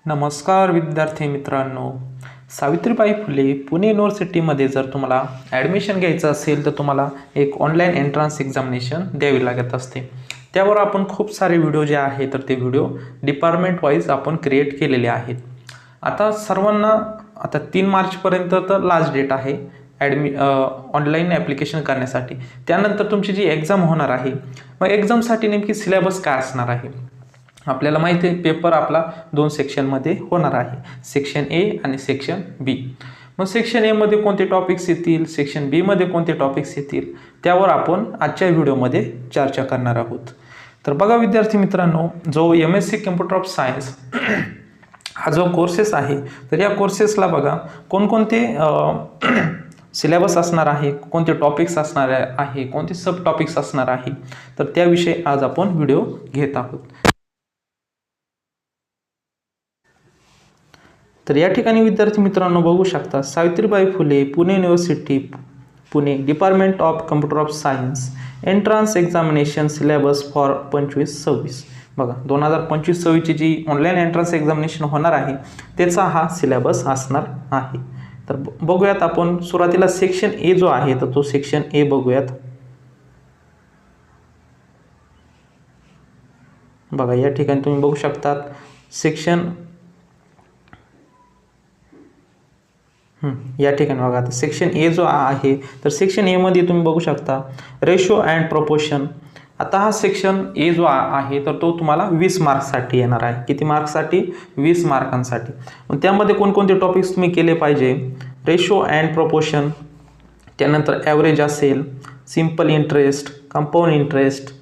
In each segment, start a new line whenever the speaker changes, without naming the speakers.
नमस्कार विद्यार्थी मित्रांनो, सावित्रीबाई फुले पुणे युनिव्हर्सिटीमध्ये जर तुम्हाला ॲडमिशन घ्यायचं असेल तर तुम्हाला एक ऑनलाईन एंट्रन्स एक्झामिनेशन द्यावी लागत असते. त्यावर आपण खूप सारे व्हिडिओ जे आहे तर ते व्हिडिओ डिपार्टमेंट वाईज आपण क्रिएट केलेले आहेत. आता सर्वांना 3 मार्चपर्यंत तर लास्ट डेट आहे ऑनलाईन ॲप्लिकेशन करण्यासाठी. त्यानंतर तुमची जी एक्झाम होणार आहे, मग एक्झामसाठी नेमकी सिलेबस काय असणार आहे. आपल्याला माहिती आहे पेपर आपला 2 सेक्शनमध्ये होणार आहे, सेक्शन ए आणि सेक्शन बी. मग सेक्शन एमध्ये कोणते टॉपिक्स येतील, सेक्शन बीमध्ये कोणते टॉपिक्स येतील, त्यावर आपण आजच्या व्हिडिओमध्ये चर्चा करणार आहोत. तर बघा विद्यार्थी मित्रांनो, जो MSc कम्प्युटर ऑफ सायन्स हा जो कोर्सेस आहे, तर या कोर्सेसला बघा कोणकोणते सिलेबस असणार आहे, कोणते टॉपिक्स असणार आहे, कोणते सब टॉपिक्स असणार आहे, तर त्याविषयी आज आपण व्हिडिओ घेत आहोत. तर या ठिकाणी विद्यार्थी मित्रांनो बघू शकता, Savitribai Phule Pune university Pune department of computer of science entrance examination syllabus for 25-26. बघा 2025-26ची जी ऑनलाईन एंट्रन्स एक्झामिनेशन होणार आहे त्याचा हा सिलेबस असणार आहे. तर बघूयात आपण सुरुवातीला सेक्शन ए जो आहे तर तो सेक्शन ए बघूयात. बघा या ठिकाणी तुम्ही बघू शकतात सेक्शन या ठिकाणी बघा आता सेक्शन ए जो आहे तर सेक्शन ए मध्ये तुम्ही बघू शकता रेशो अँड प्रपोर्शन. आता हा सेक्शन ए जो आहे तर तो तुम्हाला 20 मार्क्ससाठी येणार आहे. किती मार्क्ससाठी? 20 मार्कांसाठी. मग त्यामध्ये कोणकोणते टॉपिक्स तुम्ही केले पाहिजे? रेशो अँड प्रपोर्शन, त्यानंतर ॲव्हरेज असेल, simple interest, compound interest,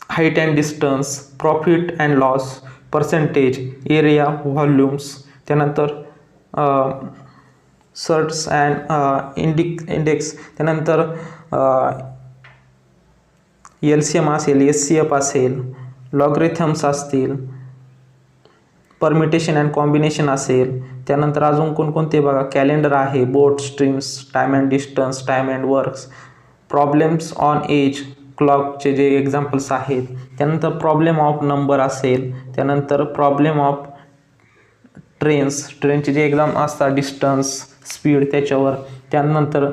height and distance, profit and loss, percentage, area, volumes, त्यानंतर सर्ट्स अँड इंडेक्स, त्यानंतर LCM असेल, SCF असेल, लॉगरिथम्स असतील, परमिटेशन अँड कॉम्बिनेशन असेल, त्यानंतर अजून कोणकोणते बघा कॅलेंडर आहे, boat streams, time and distance, time and works, problems on age, क्लॉकचे जे एक्झाम्पल्स आहेत, त्यानंतर प्रॉब्लेम ऑफ नंबर असेल, त्यानंतर प्रॉब्लेम ऑफ ट्रेनचे जे एक्झाम असतात, डिस्टन्स, स्पीड त्याच्यावर, त्यानंतर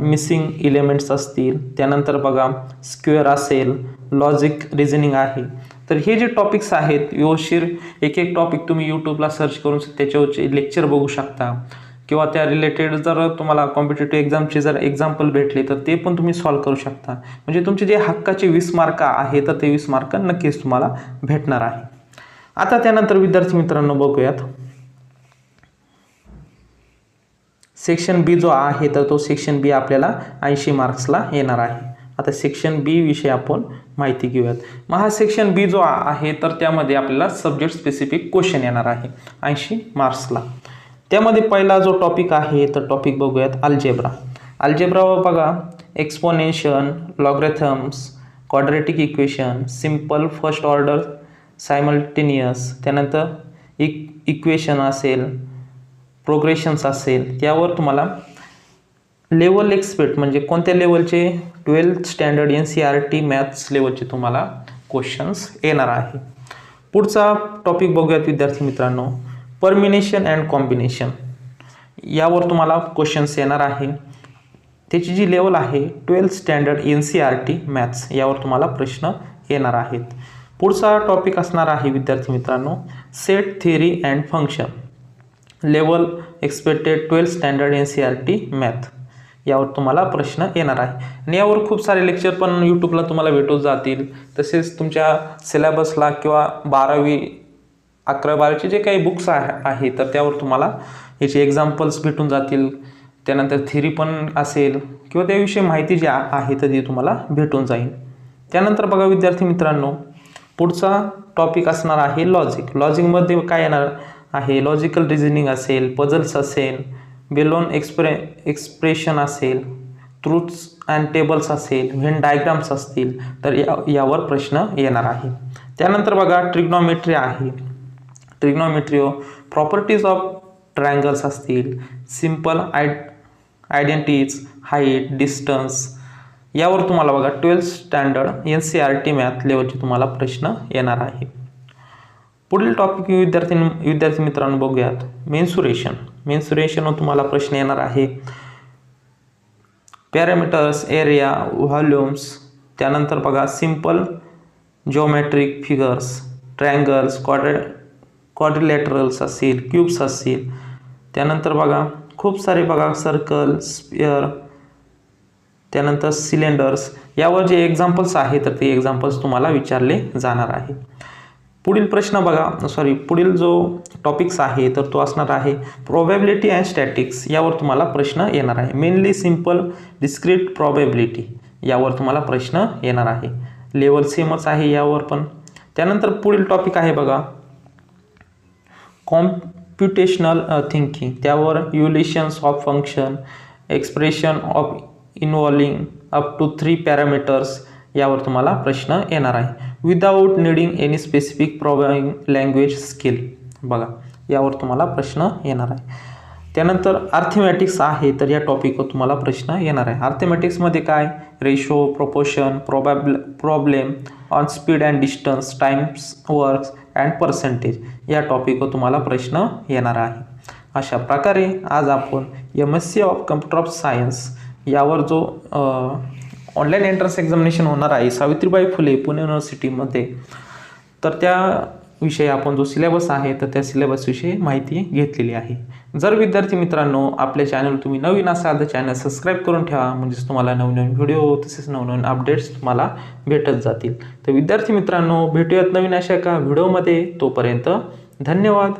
मिसिंग इलेमेंट्स असतील, त्यानंतर बघा स्क्वेअर असेल, लॉजिक रिझनिंग आहे. तर हे जे टॉपिक्स आहेत व्यवस्थित एक टॉपिक तुम्ही यूट्यूबला सर्च करून त्याच्यावरचे लेक्चर बघू शकता, किंवा त्या रिलेटेड जर तुम्हाला कॉम्पिटेटिव्ह एक्झामचे जर एक्झाम्पल भेटले तर ते पण तुम्ही सॉल्व करू शकता. म्हणजे तुमचे जे हक्काचे 20 मार्क आहे तर ते 20 मार्क नक्कीच तुम्हाला भेटणार आहे. आता त्यानंतर विद्यार्थी मित्रांनो बघूयात सेक्शन बी जो आहे तर तो सेक्शन बी आपल्याला 80 मार्क्सला येणार आहे. आता सेक्शन बी विषयी आपण माहिती घेऊयात. मग हा सेक्शन बी जो आहे तर त्यामध्ये आपल्याला सब्जेक्ट स्पेसिफिक क्वेश्चन येणार आहे 80 मार्क्सला. त्यामध्ये पहिला जो टॉपिक आहे तर टॉपिक बघूयात अल्जेब्रा. अल्जेब्रावर बघा exponential, logarithms, quadratic equation, simple first order, simultaneous, त्यानंतर इक्वेशन असेल, प्रोग्रेशन्स असेल, त्यावर तुम्हाला लेवल एक्सपेक्ट म्हणजे कोणत्या लेवलचे 12th स्टँडर्ड NCERT मॅथ्स लेवलचे तुम्हाला क्वेश्चन्स येणार आहे. पुढचा टॉपिक बघूयात विद्यार्थी मित्रांनो परमिनेशन अँड कॉम्बिनेशन. यावर तुम्हाला क्वेश्चन्स येणार आहे. त्याची जी लेवल आहे 12th स्टँडर्ड NCERT मॅथ्स, यावर तुम्हाला प्रश्न येणार आहेत. पुढचा टॉपिक असणार आहे विद्यार्थी मित्रांनो set theory and function, level expected 12th standard NCERT math, यावर तुम्हाला प्रश्न येणार आहे. आणि यावर खूप सारे लेक्चर पण यूट्यूबला तुम्हाला भेटून जातील. तसेच तुमच्या सिलेबसला किंवा 12वी 11-12चे जे काही बुक्स आहे तर त्यावर तुम्हाला याचे एक्झाम्पल्स भेटून जातील. त्यानंतर थिअरी पण असेल किंवा त्याविषयी माहिती जी आहे तर ती तुम्हाला भेटून जाईल. त्यानंतर बघा विद्यार्थी मित्रांनो पुढचा टॉपिक असणार आहे लॉजिक. लॉजिकमध्ये काय येणार आहे? लॉजिकल रिझनिंग असेल, पझल्स असेल, बेलोन एक्सप्रेशन असेल, ट्रूथ्स अँड टेबल्स असेल, व्हेन डायग्राम्स असतील, तर यावर प्रश्न येणार आहे. त्यानंतर बघा ट्रिग्नॉमेट्री आहे. ट्रिग्नॉमेट्री प्रॉपर्टीज ऑफ ट्रायंगल्स असतील, सिम्पल आयडेंटिटीज, हाईट, डिस्टन्स, यावर तुम्हाला बघा 12th स्टँडर्ड NCERT मॅथ लेवलचे तुम्हाला प्रश्न येणार आहे. पुढील टॉपिक विद्यार्थी मित्रांनो बघूयात मेन्सुरेशन तुम्हाला प्रश्न येणार आहे. पॅरामीटर्स, एरिया, व्हॉल्यूम्स, त्यानंतर बघा simple geometric figures, triangles, quadrilaterals असतील, क्यूब्स असतील, त्यानंतर बघा खूप सारे बघा सर्कल, स्पिअर, त्यानंतर सिलेंडर्स, यावर जे एक्झाम्पल्स आहेत तर ते एक्झाम्पल्स तुम्हाला विचारले जाणार आहे. पुढील प्रश्न बघा पुढील जो टॉपिक्स आहे तर तो असणार आहे प्रोबॅबिलिटी अँड स्टॅटिक्स. यावर तुम्हाला प्रश्न येणार आहे. मेनली सिंपल डिस्क्रीट प्रोबॅबिलिटी यावर तुम्हाला प्रश्न येणार आहे. लेवल सेमच आहे यावर पण. त्यानंतर पुढील टॉपिक आहे बघा कॉम्प्युटेशनल थिंकिंग. त्यावर evaluations of function, expression of involving up to 3 parameters यावर तुम्हाला प्रश्न येणार आहे. Without needing any specific programming language skill बघा यावर तुम्हाला प्रश्न येणार आहे. त्यानंतर अर्थमॅटिक्स आहे तर या टॉपिकवर तुम्हाला प्रश्न येणार आहे. अर्थमॅटिक्समध्ये काय ratio, proportion, problem on speed and distance, times works and percentage या टॉपिकवर तुम्हाला प्रश्न येणार आहे. अशा प्रकारे आज आपण MSc of computer of science यावर जो ऑनलाईन एंट्रन्स एक्झामिनेशन होणार आहे सावित्रीबाई फुले पुणे युनिव्हर्सिटीमध्ये तर त्याविषयी आपण जो सिलेबस आहे तर त्या सिलेबसविषयी माहिती घेतलेली आहे. जर विद्यार्थी मित्रांनो आपल्या चॅनल तुम्ही नवीन असाल तर चॅनल सबस्क्राईब करून ठेवा म्हणजेच तुम्हाला नवनवीन व्हिडिओ तसेच नवनवीन अपडेट्स तुम्हाला भेटत जातील. तर विद्यार्थी मित्रांनो भेटूयात नवीन अशा एका व्हिडिओमध्ये. तोपर्यंत धन्यवाद.